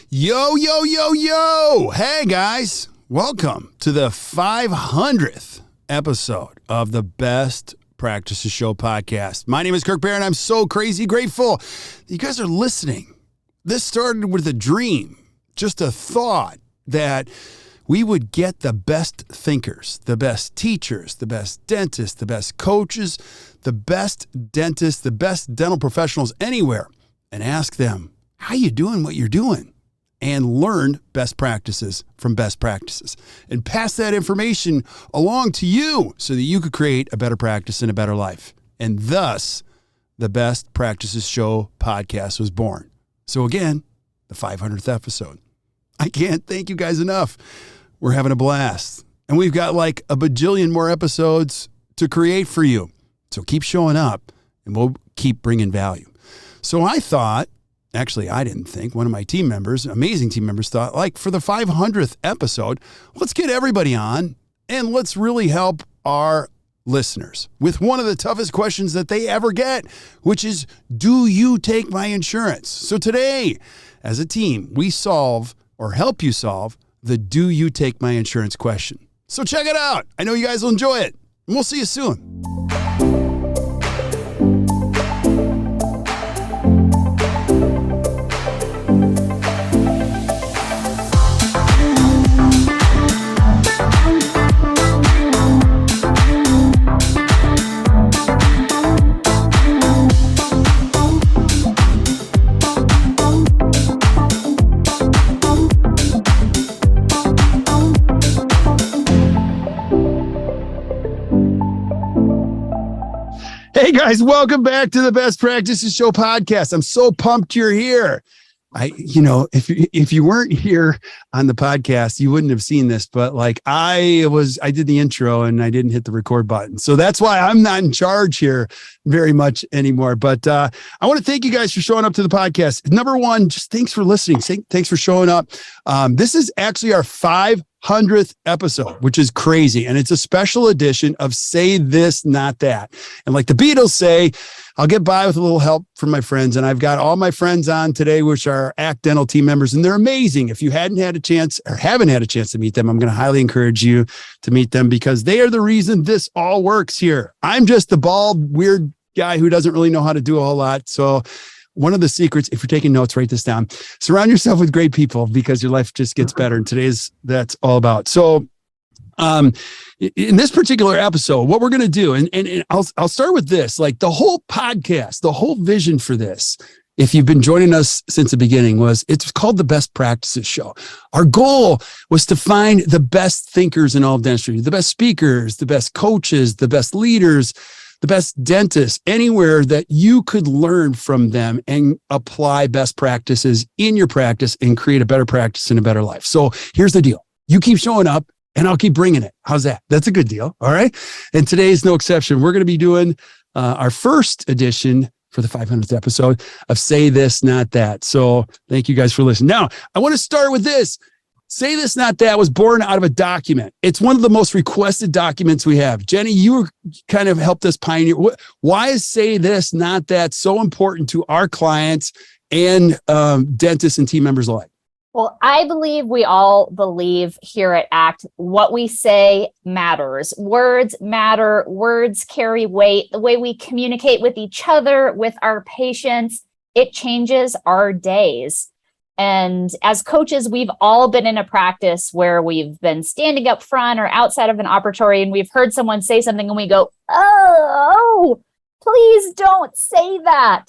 Yo, yo, yo, yo. Hey, guys. Welcome to the 500th episode of the Best Practices Show podcast. My name is Kirk Behrendt. I'm so crazy grateful that you guys are listening. This started with a dream, just a thought that we would get the best thinkers, the best teachers, the best dentists, the best coaches, the best dentists, the best dental professionals anywhere, and ask them, how you doing what you're doing? And learn best practices from best practices and pass that information along to you so that you could create a better practice and a better life. And thus, the Best Practices Show podcast was born. So again, the 500th episode. I can't thank you guys enough. We're having a blast. And we've got like a bajillion more episodes to create for you. So keep showing up and we'll keep bringing value. So I thought, actually, I didn't think. One of my team members, amazing team members, thought, like, for the 500th episode, let's get everybody on and let's really help our listeners with one of the toughest questions that they ever get, which is, do you take my insurance? So today, as a team, we solve or help you solve the do you take my insurance question. So check it out. I know you guys will enjoy it. And we'll see you soon. Hey guys, welcome back to the Best Practices Show podcast. I'm so pumped you're here. If you weren't here on the podcast, you wouldn't have seen this, but like I did the intro and I didn't hit the record button. So that's why I'm not in charge here very much anymore. But I want to thank you guys for showing up to the podcast. Number one, just thanks for listening. Thanks for showing up. This is actually our 500th episode, which is crazy. And it's a special edition of Say This, Not That. And like the Beatles say, I'll get by with a little help from my friends. And I've got all my friends on today, which are ACT Dental team members, and they're amazing. If you hadn't had a chance or haven't had a chance to meet them, I'm going to highly encourage you to meet them because they are the reason this all works here. I'm just the bald, weird guy who doesn't really know how to do a whole lot. So one of the secrets, if you're taking notes, write this down. Surround yourself with great people because your life just gets better. And that's all about. So in this particular episode, what we're going to do, and I'll start with this, like the whole podcast, the whole vision for this, if you've been joining us since the beginning, it's called the Best Practices Show. Our goal was to find the best thinkers in all of dentistry, the best speakers, the best coaches, the best leaders, the best dentists, anywhere that you could learn from them and apply best practices in your practice and create a better practice and a better life. So here's the deal. You keep showing up and I'll keep bringing it. How's that? That's a good deal. All right. And today is no exception. We're going to be doing our first edition for the 500th episode of Say This, Not That. So thank you guys for listening. Now, I want to start with this. Say This, Not That was born out of a document. It's one of the most requested documents we have. Jenny, you kind of helped us pioneer. Why is Say This, Not That so important to our clients and dentists and team members alike? Well, I believe we all believe here at ACT, what we say matters. Words matter. Words carry weight. The way we communicate with each other, with our patients, it changes our days. And as coaches, we've all been in a practice where we've been standing up front or outside of an operatory and we've heard someone say something and we go, oh, please don't say that.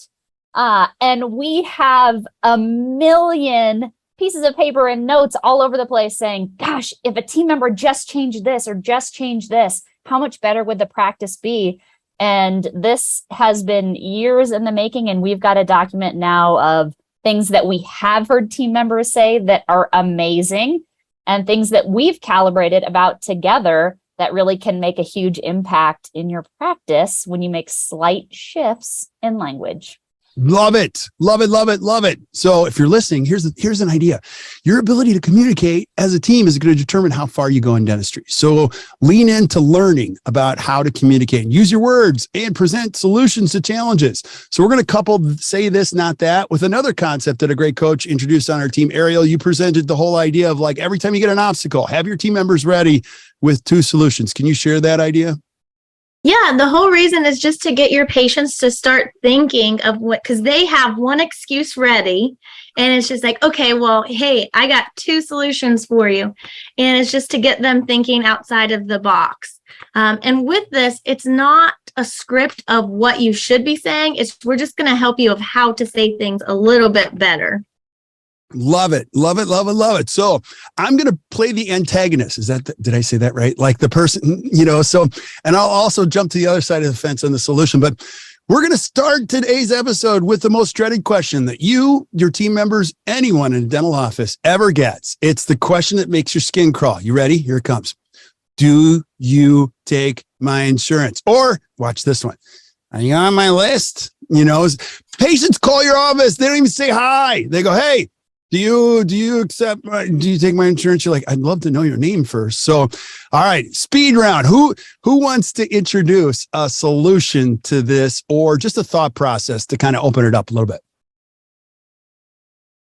And we have a million pieces of paper and notes all over the place saying, gosh, if a team member just changed this or just changed this, how much better would the practice be? And this has been years in the making, and we've got a document now of things that we have heard team members say that are amazing and things that we've calibrated about together that really can make a huge impact in your practice when you make slight shifts in language. Love it. Love it. Love it. Love it. So if you're listening, here's an idea. Your ability to communicate as a team is going to determine how far you go in dentistry. So lean into learning about how to communicate and use your words and present solutions to challenges. So we're going to couple say this, not that with another concept that a great coach introduced on our team. Ariel, you presented the whole idea of like every time you get an obstacle, have your team members ready with 2 solutions. Can you share that idea? Yeah, the whole reason is just to get your patients to start thinking of what, because they have one excuse ready, and it's just like, okay, well, hey, I got 2 solutions for you. And it's just to get them thinking outside of the box. And with this, it's not a script of what you should be saying. We're just going to help you of how to say things a little bit better. Love it. Love it. Love it. Love it. So I'm going to play the antagonist. Did I say that right? Like the person, and I'll also jump to the other side of the fence on the solution, but we're going to start today's episode with the most dreaded question that you, your team members, anyone in a dental office ever gets. It's the question that makes your skin crawl. You ready? Here it comes. Do you take my insurance? Or watch this one. Are you on my list? Patients call your office. They don't even say hi. They go, hey, do you accept, do you take my insurance? You're like, I'd love to know your name first. So, all right, speed round. Who wants to introduce a solution to this or just a thought process to kind of open it up a little bit?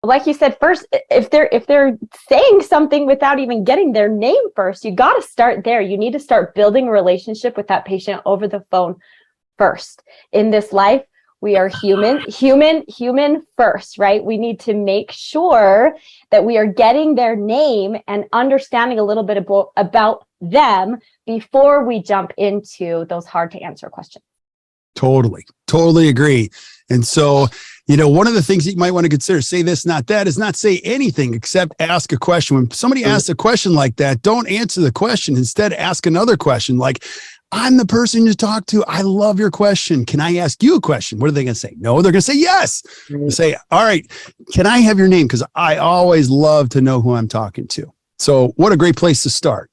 Like you said, first, if they're saying something without even getting their name first, you got to start there. You need to start building a relationship with that patient over the phone first. In this life, we are human first, right? We need to make sure that we are getting their name and understanding a little bit about them before we jump into those hard to answer questions. Totally agree. And so, one of the things that you might want to consider, say this, not that, is not say anything except ask a question. When somebody asks a question like that, don't answer the question. Instead, ask another question like, I'm the person you talk to. I love your question. Can I ask you a question? What are they going to say? No, they're going to say yes. Say, all right, can I have your name? Because I always love to know who I'm talking to. So what a great place to start.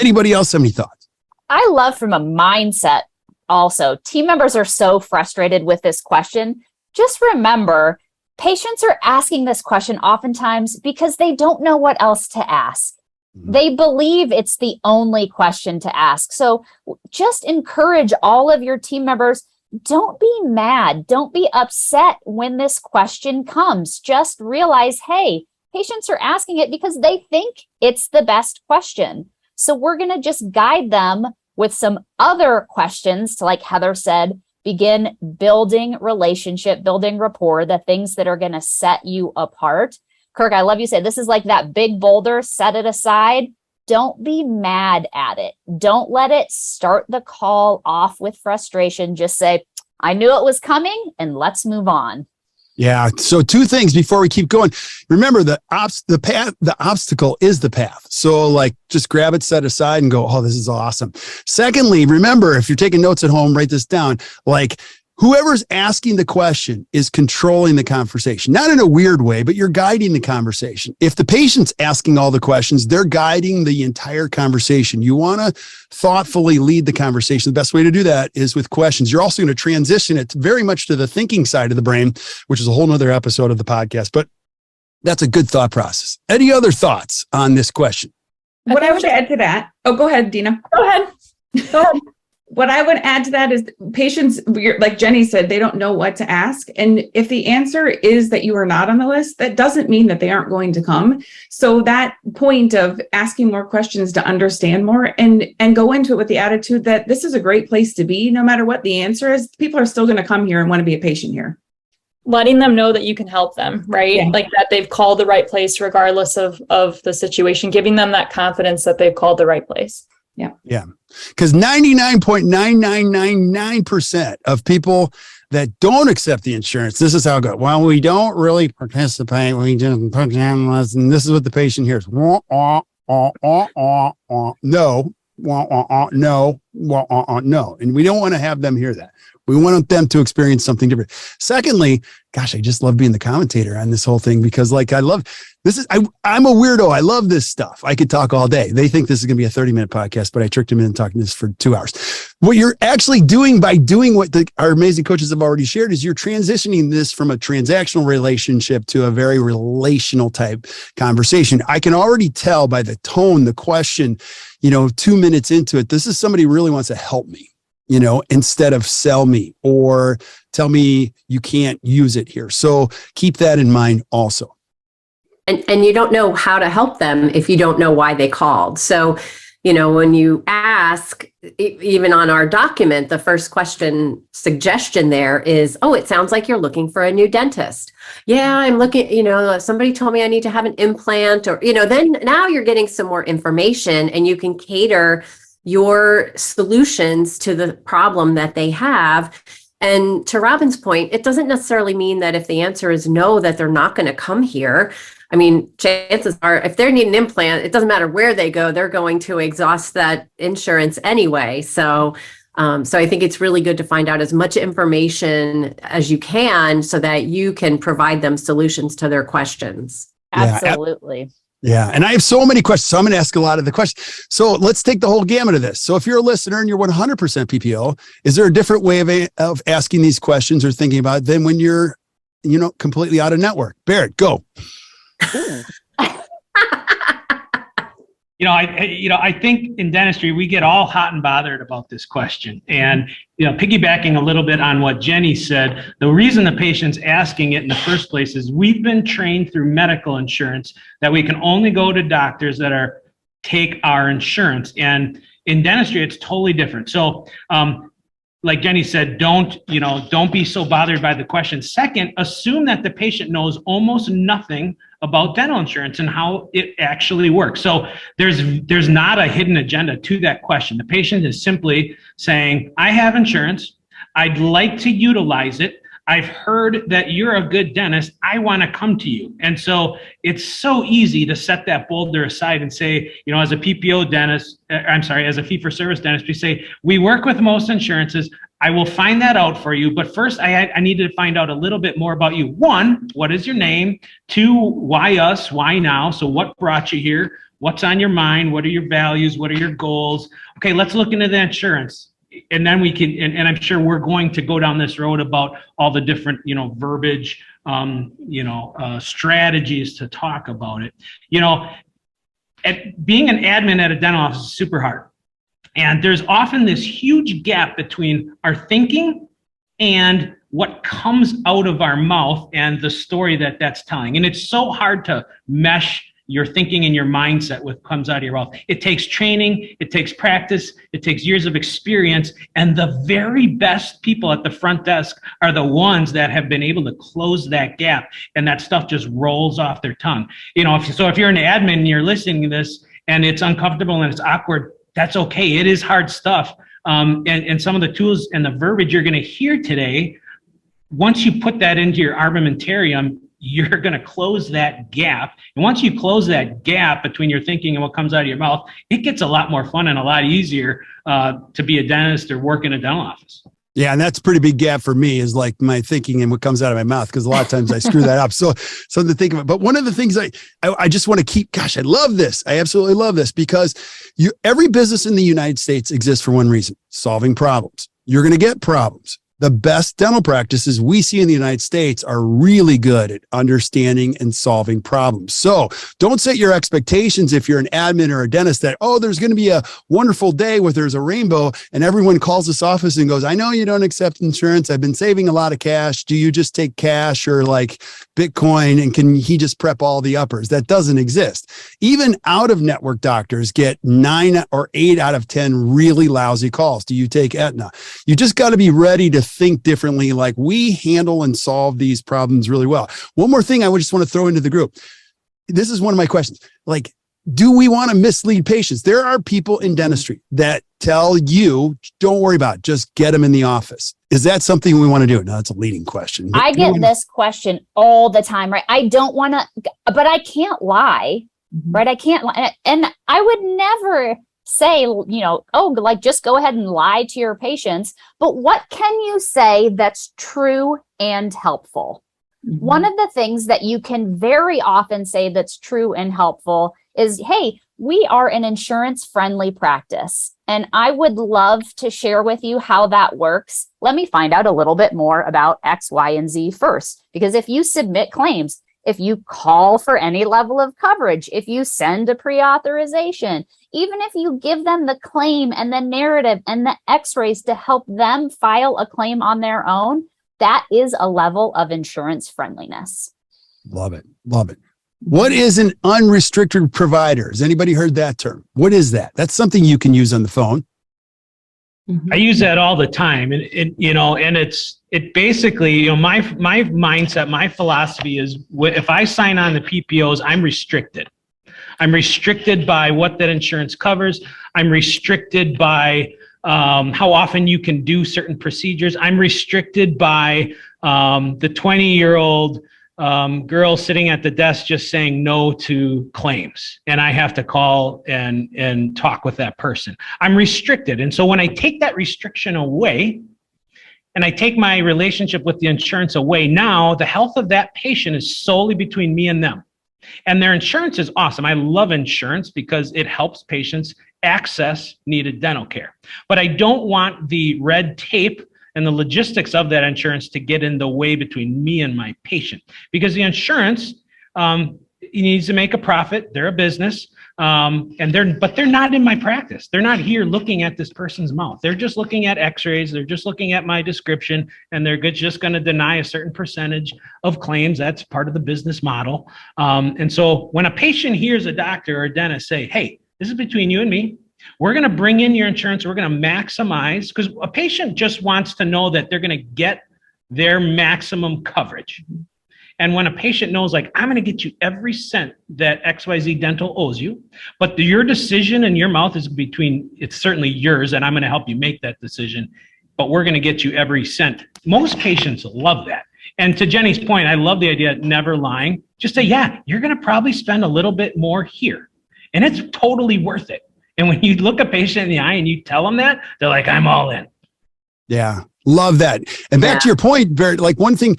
Anybody else have any thoughts? I love from a mindset also. Team members are so frustrated with this question. Just remember, patients are asking this question oftentimes because they don't know what else to ask. They believe it's the only question to ask. So just encourage all of your team members, don't be mad, don't be upset when this question comes. Just realize, hey, patients are asking it because they think it's the best question. So we're going to just guide them with some other questions to, like Heather said, begin building relationship, building rapport, the things that are going to set you apart. Kirk, I love you said this is like that big boulder, set it aside. Don't be mad at it. Don't let it start the call off with frustration. Just say, I knew it was coming and let's move on. Yeah. So 2 things before we keep going. Remember the obstacle is the path. So like just grab it, set aside and go, oh, this is awesome. Secondly, remember, if you're taking notes at home, write this down. Like whoever's asking the question is controlling the conversation, not in a weird way, but you're guiding the conversation. If the patient's asking all the questions, they're guiding the entire conversation. You want to thoughtfully lead the conversation. The best way to do that is with questions. You're also going to transition it very much to the thinking side of the brain, which is a whole nother episode of the podcast, but that's a good thought process. Any other thoughts on this question? What I would add to that, go ahead, Dina. Go ahead. What I would add to that is patients, like Jenny said, they don't know what to ask. And if the answer is that you are not on the list, that doesn't mean that they aren't going to come. So that point of asking more questions to understand more and go into it with the attitude that this is a great place to be, no matter what the answer is, people are still going to come here and want to be a patient here. Letting them know that you can help them, right? Yeah. Like that they've called the right place regardless of the situation, giving them that confidence that they've called the right place. Yeah. Because 99.9999% of people that don't accept the insurance, this is how it goes. Well, we don't really participate. We just put down less. And this is what the patient hears. No. Well, no. And we don't want to have them hear that. We want them to experience something different. Secondly, gosh, I just love being the commentator on this whole thing because like, I'm a weirdo. I love this stuff. I could talk all day. They think this is going to be a 30-minute podcast, but I tricked them into talking this for 2 hours. What you're actually doing by doing what our amazing coaches have already shared is you're transitioning this from a transactional relationship to a very relational type conversation. I can already tell by the tone, the question, 2 minutes into it, this is somebody who really wants to help me. Instead of sell me or tell me you can't use it here. So keep that in mind also. And you don't know how to help them if you don't know why they called. So, when you ask, even on our document, the first question suggestion there is, oh, it sounds like you're looking for a new dentist. Yeah, I'm looking, somebody told me I need to have an implant or, then now you're getting some more information and you can cater your solutions to the problem that they have. And to Robin's point, it doesn't necessarily mean that if the answer is no, that they're not going to come here. I mean, chances are if they need an implant, it doesn't matter where they go, they're going to exhaust that insurance anyway. So I think it's really good to find out as much information as you can so that you can provide them solutions to their questions. Absolutely. Yeah. And I have so many questions. So I'm going to ask a lot of the questions. So let's take the whole gamut of this. So if you're a listener and you're 100% PPO, is there a different way of asking these questions or thinking about it than when you're, completely out of network? Barrett, go. I think in dentistry, we get all hot and bothered about this question. And, piggybacking a little bit on what Jenny said, the reason the patient's asking it in the first place is we've been trained through medical insurance that we can only go to doctors that take our insurance. And in dentistry, it's totally different. So, like Jenny said, don't be so bothered by the question. Second, assume that the patient knows almost nothing about dental insurance and how it actually works. So there's not a hidden agenda to that question. The patient is simply saying, I have insurance. I'd like to utilize it. I've heard that you're a good dentist. I want to come to you. And so it's so easy to set that boulder aside and say, as a PPO dentist, as a fee-for-service dentist, we say, we work with most insurances. I will find that out for you. But first, I needed to find out a little bit more about you. 1, what is your name? 2, why us? Why now? So what brought you here? What's on your mind? What are your values? What are your goals? Okay, let's look into the insurance. And then we can, and I'm sure we're going to go down this road about all the different, verbiage, strategies to talk about it. Being an admin at a dental office is super hard. And there's often this huge gap between our thinking and what comes out of our mouth and the story that's telling. And it's so hard to mesh your thinking and your mindset with what comes out of your mouth. It takes training, it takes practice, it takes years of experience. And the very best people at the front desk are the ones that have been able to close that gap. And that stuff just rolls off their tongue. If you're an admin and you're listening to this and it's uncomfortable and it's awkward, that's okay. It is hard stuff. And some of the tools and the verbiage you're going to hear today, once you put that into your armamentarium, you're going to close that gap. And once you close that gap between your thinking and what comes out of your mouth, it gets a lot more fun and a lot easier to be a dentist or work in a dental office. Yeah. And that's a pretty big gap for me is like my thinking and what comes out of my mouth. Because a lot of times I screw that up. So something to think about. But one of the things I just want to keep, gosh, I love this. I absolutely love this because every business in the United States exists for one reason, solving problems. You're going to get problems. The best dental practices we see in the United States are really good at understanding and solving problems. So don't set your expectations if you're an admin or a dentist that, there's going to be a wonderful day where there's a rainbow and everyone calls this office and goes, I know you don't accept insurance. I've been saving a lot of cash. Do you just take cash or like Bitcoin and can he just prep all the uppers? That doesn't exist. Even out of network doctors get 9 or 8 out of 10 really lousy calls. Do you take Aetna? You just got to be ready to think differently. Like we handle and solve these problems really well. One more thing I would just want to throw into the group. This is one of my questions. Like, do we want to mislead patients? There are people in dentistry that tell you, don't worry about it, just get them in the office. Is that something we want to do? No, that's a leading question. I get this question all the time, right? I don't want to, but I can't lie, right? I can't lie. And I would never say, oh, like just go ahead and lie to your patients, but what can you say that's true and helpful? Mm-hmm. One of the things that you can very often say that's true and helpful is, hey, we are an insurance-friendly practice, and I would love to share with you how that works. Let me find out a little bit more about X, Y, and Z first. Because if you submit claims, if you call for any level of coverage, if you send a pre-authorization, even if you give them the claim and the narrative and the x-rays to help them file a claim on their own, that is a level of insurance friendliness. Love it. Love it. What is an unrestricted provider? Has anybody heard that term? What is that? That's something you can use on the phone. I use that all the time, and it basically, my mindset, my philosophy is, if I sign on the PPOs, I'm restricted. I'm restricted by what that insurance covers. I'm restricted by how often you can do certain procedures. I'm restricted by the 20-year-old girl sitting at the desk just saying no to claims, and I have to call and talk with that person. I'm restricted. And so when I take that restriction away and I take my relationship with the insurance away, now the health of that patient is solely between me and them. And their insurance is awesome. I love insurance because it helps patients access needed dental care. But I don't want the red tape and the logistics of that insurance to get in the way between me and my patient, because the insurance needs to make a profit. They're a business, but they're not in my practice. They're not here looking at this person's mouth. They're just looking at x-rays. They're just looking at my description, and they're just going to deny a certain percentage of claims. That's part of the business model. And so when a patient hears a doctor or a dentist say, hey, this is between you and me, we're going to bring in your insurance. We're going to maximize, because a patient just wants to know that they're going to get their maximum coverage. And when a patient knows, like, I'm going to get you every cent that XYZ Dental owes you, but your decision in your mouth is it's certainly yours, and I'm going to help you make that decision, but we're going to get you every cent. Most patients love that. And to Jenny's point, I love the idea of never lying. Just say, yeah, you're going to probably spend a little bit more here, and it's totally worth it. And when you look a patient in the eye and you tell them that, they're like, I'm all in. Yeah, love that. And back to your point, Barrett, like one thing,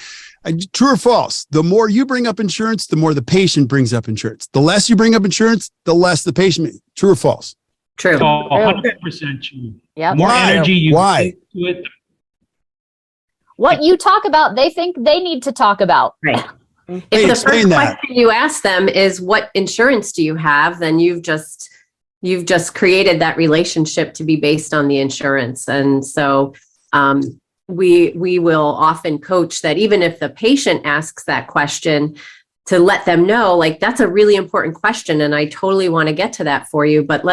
true or false, the more you bring up insurance, the more the patient brings up insurance. The less you bring up insurance, the less the patient. True or false? True. Oh, 100% true. Yep. More energy you Why? put into it. What you talk about, they think they need to talk about. Right. Hey, If the explain first that. question you ask them is, what insurance do you have? Then you've just created that relationship to be based on the insurance. And so we will often coach that even if the patient asks that question, to let them know, like, that's a really important question, and I totally want to get to that for you, but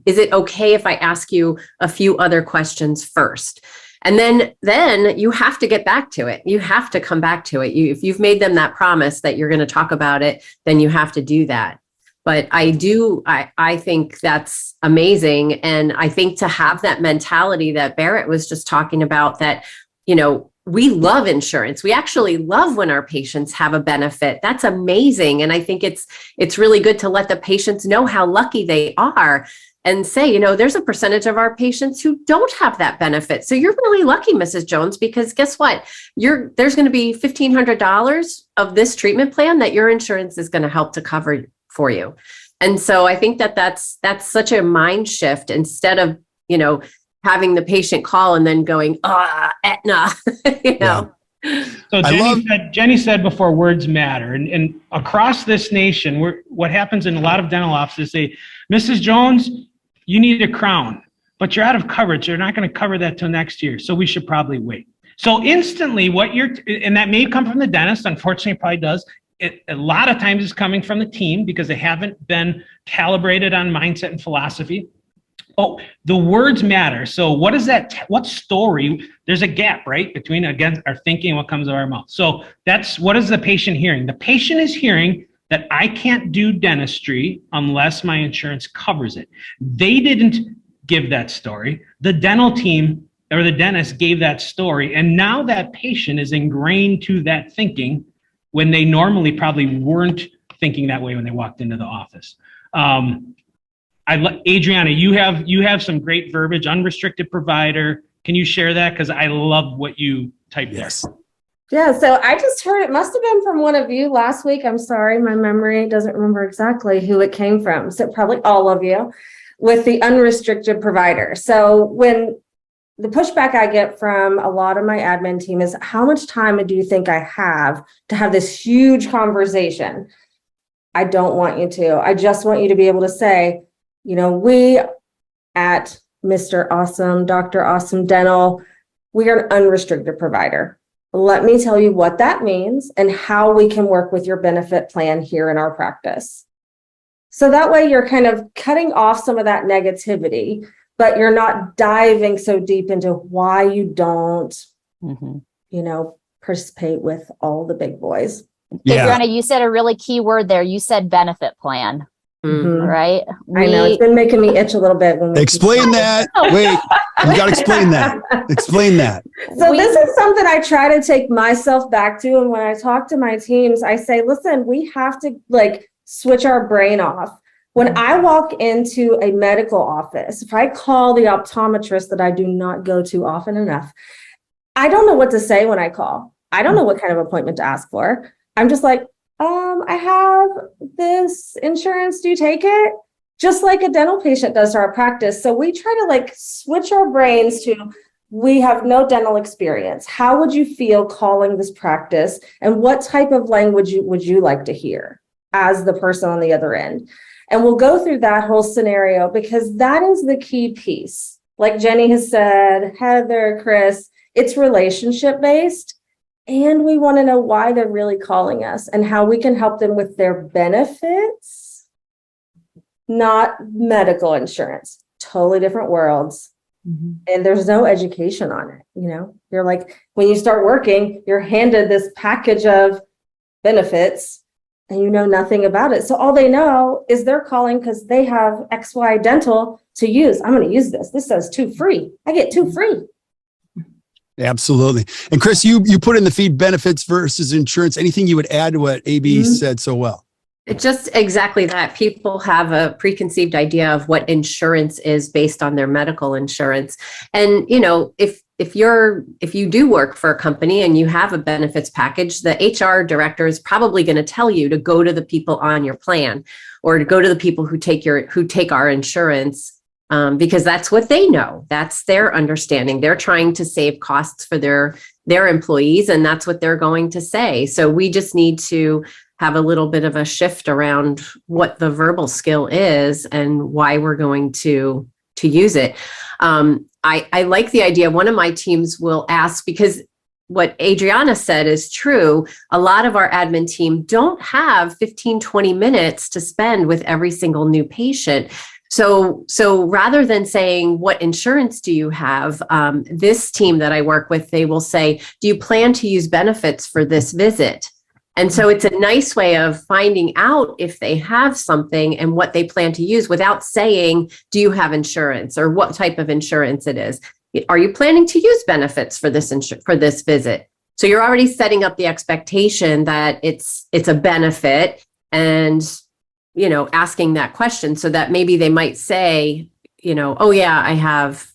is it okay if I ask you a few other questions first? And then you have to get back to it. You have to come back to it. If you've made them that promise that you're going to talk about it, then you have to do that. But I think that's amazing. And I think to have that mentality that Barrett was just talking about, that, we love insurance. We actually love when our patients have a benefit. That's amazing. And I think it's really good to let the patients know how lucky they are, and say, there's a percentage of our patients who don't have that benefit. So you're really lucky, Mrs. Jones, because guess what? There's going to be $1,500 of this treatment plan that your insurance is going to help to cover for you. And so I think that's such a mind shift, instead of, having the patient call and then going, Aetna, Yeah. So Jenny said before, words matter. And across this nation, what happens in a lot of dental offices, say, Mrs. Jones, you need a crown, but you're out of coverage. They're not going to cover that till next year. So we should probably wait. So instantly and that may come from the dentist, unfortunately it probably does. A lot of times it's coming from the team because they haven't been calibrated on mindset and philosophy. Oh, the words matter. So what story? There's a gap, right, between, again, our thinking and what comes out of our mouth. So what is the patient hearing? The patient is hearing that I can't do dentistry unless my insurance covers it. They didn't give that story. The dental team or the dentist gave that story. And now that patient is ingrained to that thinking when they normally probably weren't thinking that way when they walked into the office. Adriana, you have some great verbiage, unrestricted provider. Can you share that? Because I love what you typed Yes. there. Yeah, so I just heard, it must have been from one of you last week. I'm sorry, my memory doesn't remember exactly who it came from. So probably all of you with the unrestricted provider. So when the pushback I get from a lot of my admin team is, how much time do you think I have to have this huge conversation? I don't want you to. I just want you to be able to say, we at Mr. Awesome, Dr. Awesome Dental, we are an unrestricted provider. Let me tell you what that means and how we can work with your benefit plan here in our practice. So that way you're kind of cutting off some of that negativity, but you're not diving so deep into why you don't, participate with all the big boys. Yeah. Adriana, you said a really key word there. You said benefit plan, right? I know it's been making me itch a little bit. When we Explain that. Wait, you got to explain that. Explain that. So this is something I try to take myself back to. And when I talk to my teams, I say, listen, we have to switch our brain off. When I walk into a medical office, if I call the optometrist that I do not go to often enough, I don't know what to say when I call. I don't know what kind of appointment to ask for. I'm just like, I have this insurance. Do you take it? Just like a dental patient does to our practice. So we try to switch our brains to, we have no dental experience. How would you feel calling this practice? And what type of language would you like to hear as the person on the other end? And we'll go through that whole scenario because that is the key piece. Like Jenny has said, Heather, Chris, it's relationship based. And we want to know why they're really calling us and how we can help them with their benefits, not medical insurance. Totally different worlds. And there's no education on it. You're like, when you start working, you're handed this package of benefits and you know nothing about it. So all they know is they're calling because they have XY dental to use. I'm going to use this. This says 2 free. I get 2 free. Absolutely. And Chris, you put in the feed benefits versus insurance. Anything you would add to what AB said so well? It's just exactly that. People have a preconceived idea of what insurance is based on their medical insurance. And, if you do work for a company and you have a benefits package, the HR director is probably going to tell you to go to the people on your plan or to go to the people who take our insurance. Because that's what they know. That's their understanding. They're trying to save costs for their employees, and that's what they're going to say. So we just need to have a little bit of a shift around what the verbal skill is and why we're going to use it. I like the idea. One of my teams will ask, because what Adriana said is true. A lot of our admin team don't have 15, 20 minutes to spend with every single new patient. So rather than saying, what insurance do you have? This team that I work with, they will say, do you plan to use benefits for this visit? And so it's a nice way of finding out if they have something and what they plan to use without saying, do you have insurance or what type of insurance it is? Are you planning to use benefits for this visit? So you're already setting up the expectation that it's a benefit and asking that question so that maybe they might say, oh yeah, I have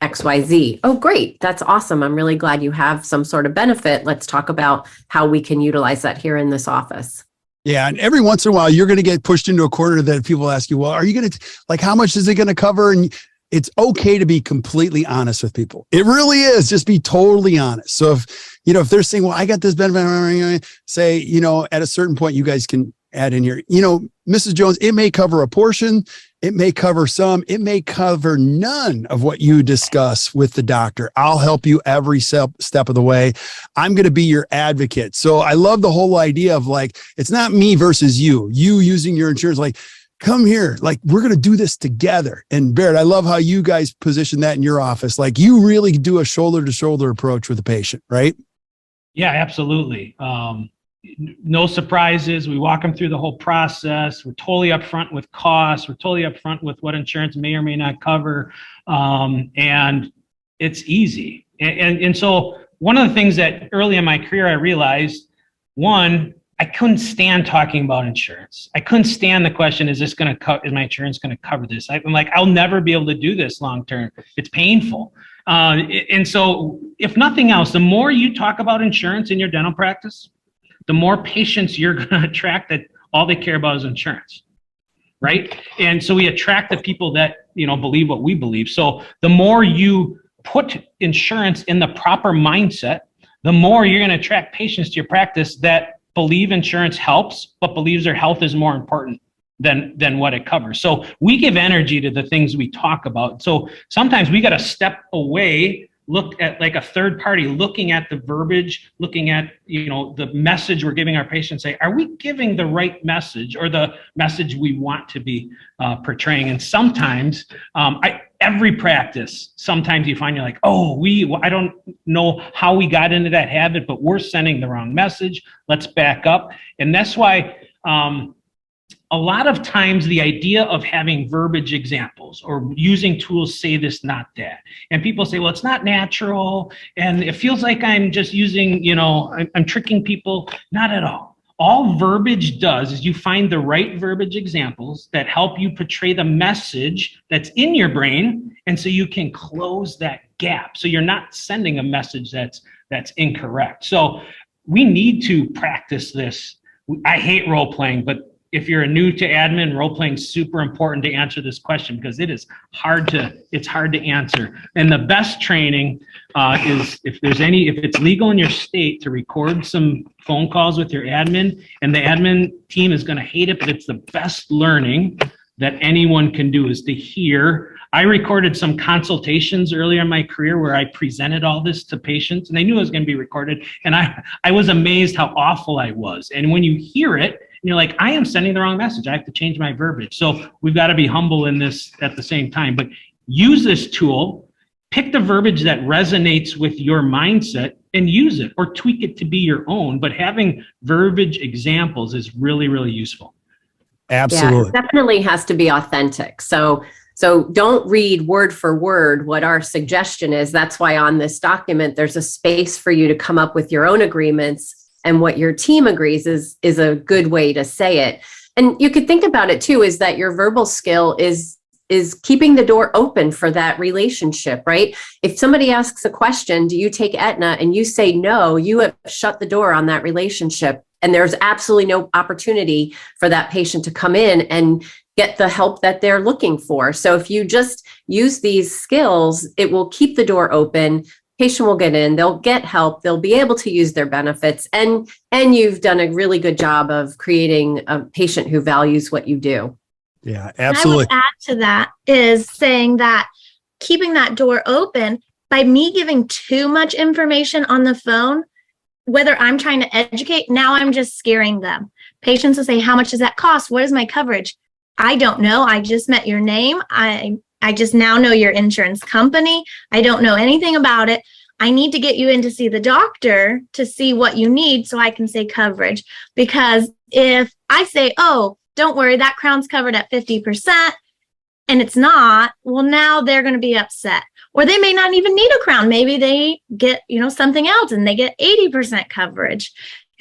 XYZ. Oh, great. That's awesome. I'm really glad you have some sort of benefit. Let's talk about how we can utilize that here in this office. Yeah. And every once in a while, you're going to get pushed into a corner that people ask you, well, are you going to how much is it going to cover? And it's okay to be completely honest with people. It really is. Just be totally honest. So if they're saying, well, I got this benefit, say, at a certain point, you guys can add in here, Mrs. Jones, it may cover a portion, it may cover some, it may cover none of what you discuss with the doctor. I'll help you every step of the way. I'm going to be your advocate. So I love the whole idea of it's not me versus you using your insurance, come here, we're going to do this together. And Behrendt, I love how you guys position that in your office. You really do a shoulder to shoulder approach with the patient, right? Yeah, absolutely. No surprises. We walk them through the whole process. We're totally upfront with costs. We're totally upfront with what insurance may or may not cover. And it's easy. And so one of the things that early in my career I realized, one, I couldn't stand talking about insurance. I couldn't stand the question, is my insurance going to cover this? I'm like, I'll never be able to do this long term. It's painful. And so if nothing else, the more you talk about insurance in your dental practice, the more patients you're going to attract that all they care about is insurance, right? And so we attract the people that, believe what we believe. So the more you put insurance in the proper mindset, the more you're going to attract patients to your practice that believe insurance helps, but believes their health is more important than what it covers. So we give energy to the things we talk about. So sometimes we got to step away, look at like a third party, looking at the verbiage, looking at, the message we're giving our patients, say, are we giving the right message or the message we want to be portraying? And sometimes, every practice, sometimes you find you're like, I don't know how we got into that habit, but we're sending the wrong message. Let's back up. And that's why a lot of times the idea of having verbiage examples or using tools, say this, not that. And people say, well, it's not natural. And it feels like I'm just using, I'm tricking people. Not at all. All verbiage does is you find the right verbiage examples that help you portray the message that's in your brain. And so you can close that gap. So you're not sending a message that's incorrect. So we need to practice this. I hate role playing, but if you're new to admin, role playing is super important to answer this question because it's hard to answer. And the best training is if it's legal in your state to record some phone calls with your admin, and the admin team is going to hate it, but it's the best learning that anyone can do is to hear. I recorded some consultations earlier in my career where I presented all this to patients, and they knew it was going to be recorded. And I was amazed how awful I was. And when you hear it, and you're like, I am sending the wrong message. I have to change my verbiage. So we've got to be humble in this at the same time. But use this tool, pick the verbiage that resonates with your mindset and use it or tweak it to be your own. But having verbiage examples is really, really useful. Absolutely. Yeah, it definitely has to be authentic. So don't read word for word what our suggestion is. That's why on this document, there's a space for you to come up with your own agreements. And what your team agrees is a good way to say it. And you could think about it too, is that your verbal skill is keeping the door open for that relationship, right? If somebody asks a question, do you take Aetna, and you say no, you have shut the door on that relationship. And there's absolutely no opportunity for that patient to come in and get the help that they're looking for. So if you just use these skills, it will keep the door open. Patient will get in, they'll get help, they'll be able to use their benefits, and you've done a really good job of creating a patient who values what you do. Yeah, absolutely. And I would add to that is saying that keeping that door open by me giving too much information on the phone, whether I'm trying to educate, now I'm just scaring them. Patients will say, how much does that cost? What is my coverage? I don't know. I just met your name. I just now know your insurance company. I don't know anything about it. I need to get you in to see the doctor to see what you need so I can say coverage. Because if I say, oh, don't worry, that crown's covered at 50% and it's not, well, now they're going to be upset. Or they may not even need a crown. Maybe they get, something else and they get 80% coverage.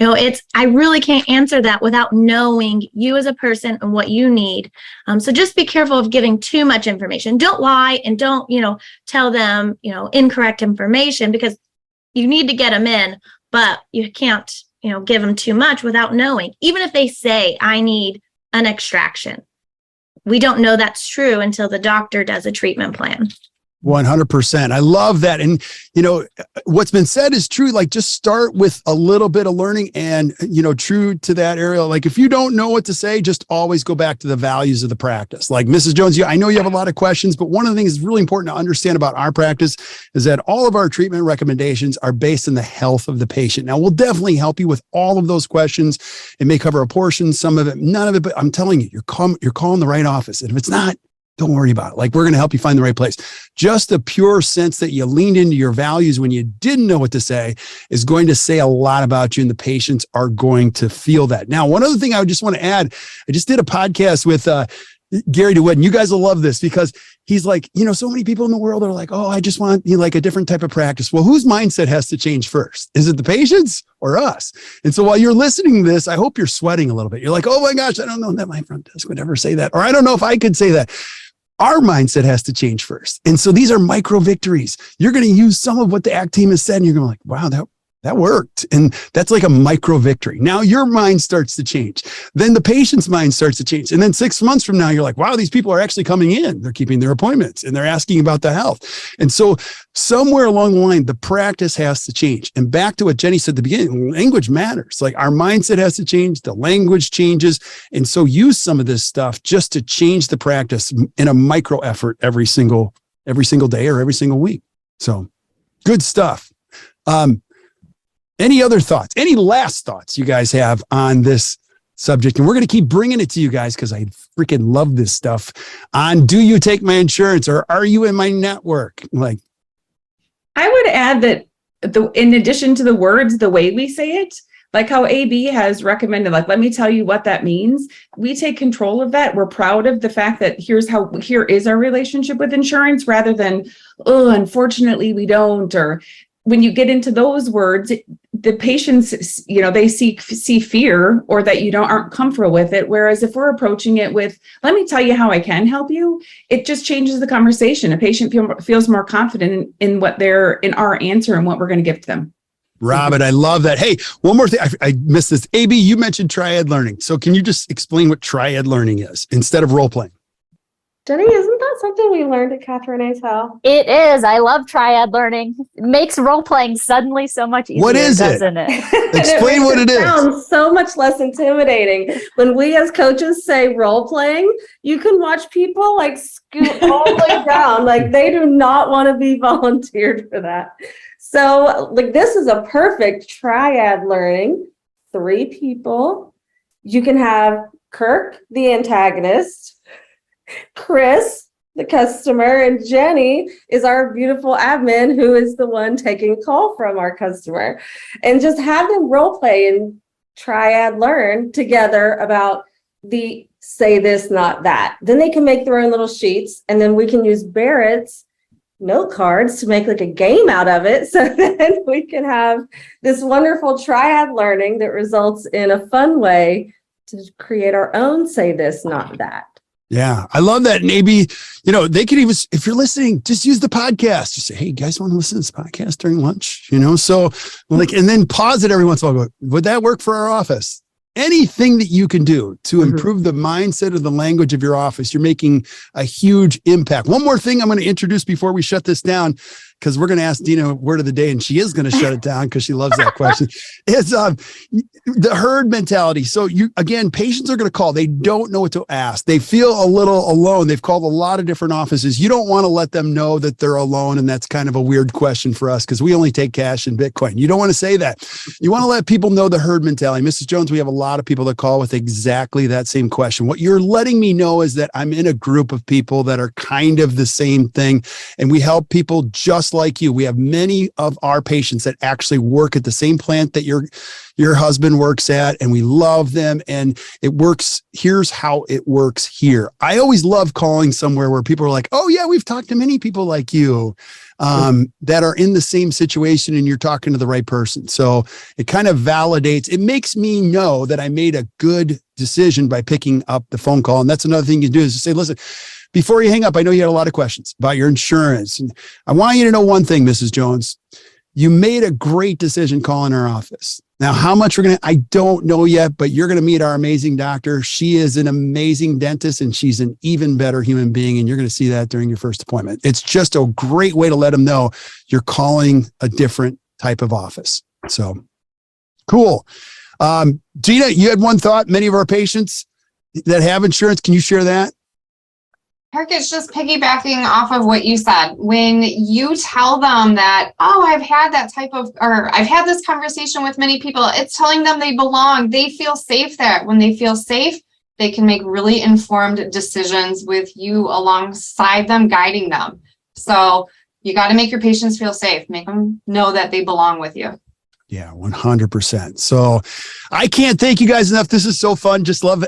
I really can't answer that without knowing you as a person and what you need. So just be careful of giving too much information. Don't lie and don't, tell them, incorrect information, because you need to get them in, but you can't, give them too much without knowing. Even if they say, I need an extraction, we don't know that's true until the doctor does a treatment plan. 100%. I love that. And, what's been said is true. Like, just start with a little bit of learning and, true to that area. Like, if you don't know what to say, just always go back to the values of the practice. Like Mrs. Jones, I know you have a lot of questions, but one of the things that's really important to understand about our practice is that all of our treatment recommendations are based on the health of the patient. Now, we'll definitely help you with all of those questions. It may cover a portion, some of it, none of it, but I'm telling you, you're calling the right office. And if it's not, don't worry about it. Like, we're going to help you find the right place. Just the pure sense that you leaned into your values when you didn't know what to say is going to say a lot about you, and the patients are going to feel that. Now, one other thing I would just want to add, I just did a podcast with Gary DeWitt, you guys will love this because he's like, so many people in the world are like, oh, I just want like a different type of practice. Well, whose mindset has to change first? Is it the patients or us? And so while you're listening to this, I hope you're sweating a little bit. You're like, oh my gosh, I don't know that my front desk would ever say that. Or I don't know if I could say that. Our mindset has to change first. And so these are micro victories. You're going to use some of what the ACT team has said and you're going to be like, wow, that worked. And that's like a micro victory. Now your mind starts to change. Then the patient's mind starts to change. And then 6 months from now, you're like, wow, these people are actually coming in. They're keeping their appointments and they're asking about the health. And so somewhere along the line, the practice has to change. And back to what Jenny said at the beginning, language matters. Like our mindset has to change. The language changes. And so use some of this stuff just to change the practice in a micro effort every single day or every single week. So good stuff. Any other thoughts? Any last thoughts you guys have on this subject? And we're going to keep bringing it to you guys because I freaking love this stuff on do you take my insurance or are you in my network? Like, I would add that in addition to the words, the way we say it, like how AB has recommended, like, let me tell you what that means. We take control of that. We're proud of the fact that here is our relationship with insurance rather than, oh, unfortunately we don't, or when you get into those words, the patients, they see fear or that aren't comfortable with it. Whereas if we're approaching it with, let me tell you how I can help you, it just changes the conversation. A patient feels more confident in our answer and what we're going to give to them. Robin, I love that. Hey, one more thing. I missed this. AB, you mentioned triad learning. So can you just explain what triad learning is instead of role playing? Jenny, isn't that something we learned at Catherine A's house? It is. I love triad learning. It makes role playing suddenly so much easier. What is it? Doesn't it? Explain what it is. It sounds so much less intimidating. When we as coaches say role playing, you can watch people like scoot all the way down. Like they do not want to be volunteered for that. So like this is a perfect triad learning. 3 people. You can have Kirk, the antagonist, Chris, the customer, and Jenny is our beautiful admin who is the one taking a call from our customer. And just have them role play and triad learn together about the say this, not that. Then they can make their own little sheets, and then we can use Barrett's note cards to make like a game out of it. So then we can have this wonderful triad learning that results in a fun way to create our own say this, not that. Yeah, I love that. And maybe, they could even, if you're listening, just use the podcast. Just say, hey, you guys want to listen to this podcast during lunch? So like, and then pause it every once in a while. Go, would that work for our office? Anything that you can do to improve the mindset or the language of your office, you're making a huge impact. One more thing I'm going to introduce before we shut this down, because we're going to ask Dina word of the day, and she is going to shut it down because she loves that question. It's the herd mentality. So patients are going to call. They don't know what to ask. They feel a little alone. They've called a lot of different offices. You don't want to let them know that they're alone, and that's kind of a weird question for us because we only take cash and Bitcoin. You don't want to say that. You want to let people know the herd mentality. Mrs. Jones, we have a lot of people that call with exactly that same question. What you're letting me know is that I'm in a group of people that are kind of the same thing, and we help people just like you. We have many of our patients that actually work at the same plant that your husband works at, and we love them, and it works. Here's how it works here. I always love calling somewhere where people are like, oh yeah, we've talked to many people like you that are in the same situation, and you're talking to the right person. So it kind of validates, it makes me know that I made a good decision by picking up the phone call. And that's another thing you do is to say, listen, before you hang up, I know you had a lot of questions about your insurance. And I want you to know one thing, Mrs. Jones, you made a great decision calling our office. Now, how much I don't know yet, but you're going to meet our amazing doctor. She is an amazing dentist, and she's an even better human being. And you're going to see that during your first appointment. It's just a great way to let them know you're calling a different type of office. So cool. Gina, you had one thought. Many of our patients that have insurance, can you share that? Kirk, it's just piggybacking off of what you said. When you tell them that, oh, I've had this conversation with many people, it's telling them they belong. They feel safe there. When they feel safe, they can make really informed decisions with you alongside them, guiding them. So you got to make your patients feel safe. Make them know that they belong with you. Yeah, 100%. So I can't thank you guys enough. This is so fun.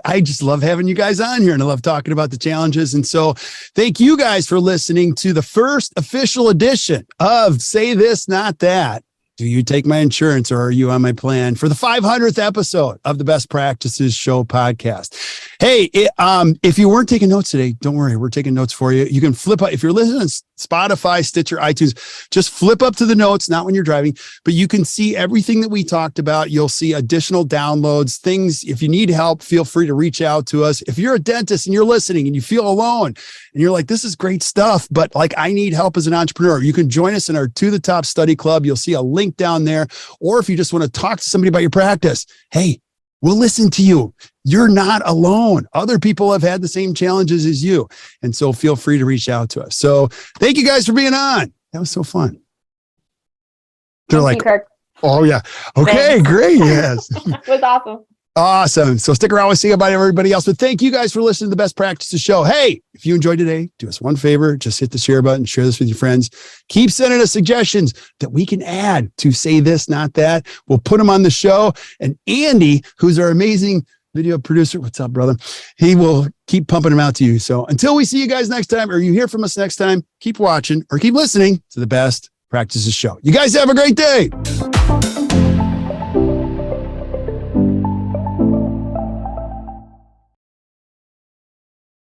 I just love having you guys on here, and I love talking about the challenges. And so thank you guys for listening to the first official edition of Say This, Not That. Do you take my insurance, or are you on my plan, for the 500th episode of the Best Practices Show podcast? Hey, if you weren't taking notes today, don't worry. We're taking notes for you. You can flip up. If you're listening on Spotify, Stitcher, iTunes, just flip up to the notes, not when you're driving, but you can see everything that we talked about. You'll see additional downloads, things. If you need help, feel free to reach out to us. If you're a dentist and you're listening and you feel alone and you're like, this is great stuff, but like, I need help as an entrepreneur, you can join us in our To the Top Study Club. You'll see a link down there. Or if you just want to talk to somebody about your practice, hey, we'll listen to you. You're not alone. Other people have had the same challenges as you. And so feel free to reach out to us. So thank you guys for being on. That was so fun. They're Thank like, you, Kirk. oh yeah. Okay, Thanks. great. Yes. It was awesome. Awesome. So stick around. We'll see about everybody else. But thank you guys for listening to the Best Practices Show. Hey, if you enjoyed today, do us one favor. Just hit the share button, share this with your friends. Keep sending us suggestions that we can add to Say This, Not That. We'll put them on the show. And Andy, who's our amazing video producer, what's up, brother? He will keep pumping them out to you. So until we see you guys next time, or you hear from us next time, keep watching or keep listening to the Best Practices Show. You guys have a great day.